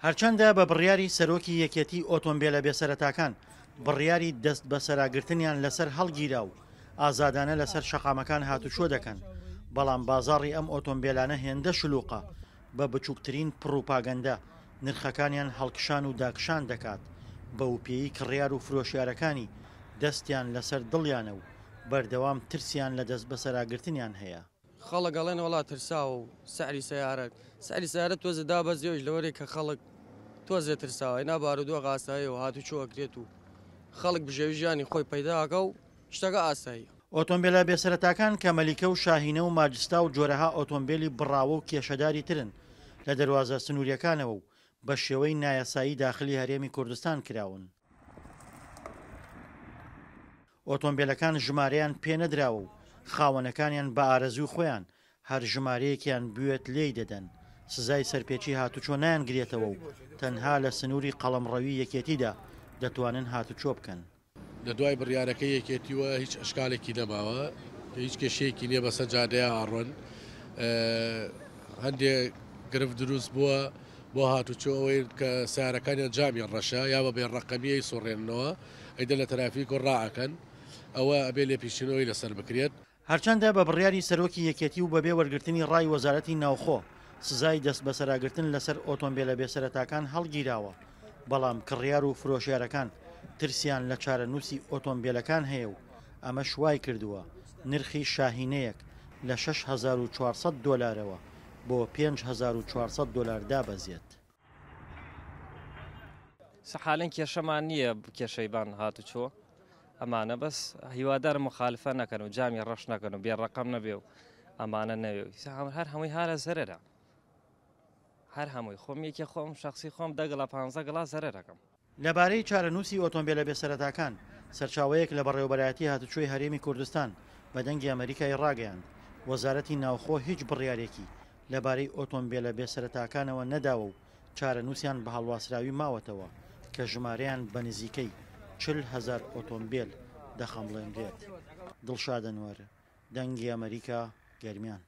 هەرچەندە بە بڕیاری سەرۆکی یەکێتی ئۆتۆمبیلە بێسەرەتاکان بڕیاری دەست بە سەراگرتنیان لەسەر هەڵگیرا و ئازادانە لەسەر شەقامەکان هاتوچۆ دەکەن، بەڵام بازاڕی ئەم ئۆتۆمبیلانە هێندە شلووقە بە بچووکترین پروپاگەندە نرخەکانیان هەڵکشان و داکشان دەکات بە وپێی کڕیار و فرۆشیارەکانی دەستیان لەسەر دڵیانە و بەردەوام ترسیان لە دەست بە سەراگرتنیان هەیە. خەڵک گەڵێن وڵات ترسا و سعری سیارە تۆزە دابەزیەوەش لەوەرێک کە خەڵک تۆزێ ترساوە نابارودووە ئاسایی و هاتوچۆ ئەکرێت و خەڵک بژێوی ژیانی خۆی پەیداکە و شتەکە ئاسایی. ئۆتۆمبیلە بێسەرەتاکان کە مەلیکە و شاهینە و ماجستا و جۆرەها ئۆتۆمبیلی بڕاوە و کێشەداری ترن لە دەواازە سنووریەکانەوە و بە شێوەی نایەسایی داخلی هەرێمی کوردستان کراون. ئۆتۆمبیلەکان ژمارەیان پێ نەدراوە و خاوەنەکانیان بە ئارەزوی خۆیان هەر ژمارەیەکیان بوێت لێی دەدەن، سزای سەرپێچی هاتوچۆ نایانگرێتەوە و تەنها لە سنووری قەڵەمڕەوی یەکێتیدا دەتوانن هاتوچۆ بکەن. لە دوای بڕیارەکەی یەکێتیوە هیچ ئەشکالێکی نەماوە، هیچ کێشەیەکی نییە بەسەر جادەیە ئاڕۆن. هەندێک گرفت دروست بووە بۆ هاتوچۆ ئەوەی کە سیارەکانیان جامی ڕەشە یا بە بێ ڕقەمیەی سوڕێننەوە ئەیدە لە تەرافیک و ڕائەکەن ئەوە ئەبێ لێ پیشینەوەی لەسەر بکرێت. هەرچەندە بە بڕیاری سەرۆکی یەکێتی و بەبێ وەرگرتنی ڕای وەزارەتی ناوخۆ سزای دەست بە سەراگرتن لەسەر ئۆتۆمبیلە بێسەرەتاکان هەڵگیراوە، بەڵام کڕیار و فرۆشیارەکان ترسیان لە چارەنووسی ئۆتۆمبیلەکان هەیە و ئەمە شوای کردووە نرخی شاهینەیەک لە 6400 دۆلارەوە بۆ 5400 دۆلار دابەزێت. سەحالەن کێشەمان نییە کێشەیبان هاتوچۆ ئەمانە بەس هیوادار مخالفە نەکەن و جامی ڕەش نەکەن و بێ ڕقم نەبێ و ئەمانە نەوێ هەر هەمووی هارە زەرەرە، هەر هەمووی خۆم یەکێ خۆم شخصی خۆم دەگڵە 15 گڵا زەرەرەکەم. لەبارەی چارەنووسی ئۆتۆمبیلە بێسەرەتاکان سەرچاوەیەک لە بەڕێوەبەرایەتی هاتوچۆی هەرێمی کوردستان بە دەنگی ئەمریکای ڕاگەیاند وەزارەتی ناوخۆ هیچ بڕیارێکی لەبارەی ئۆتۆمبیلە بێسەرەتاکانەوە نەداوە و چارەنووسیان بە هەڵواسراوی ماوەتەوە کە ژمارەیان بە نزیکەی 40,000 ئۆتۆمبیل دەخەمڵێنرێت. دڵشاد ئەنوەر، دەنگی ئەمریکا، گەرمیان.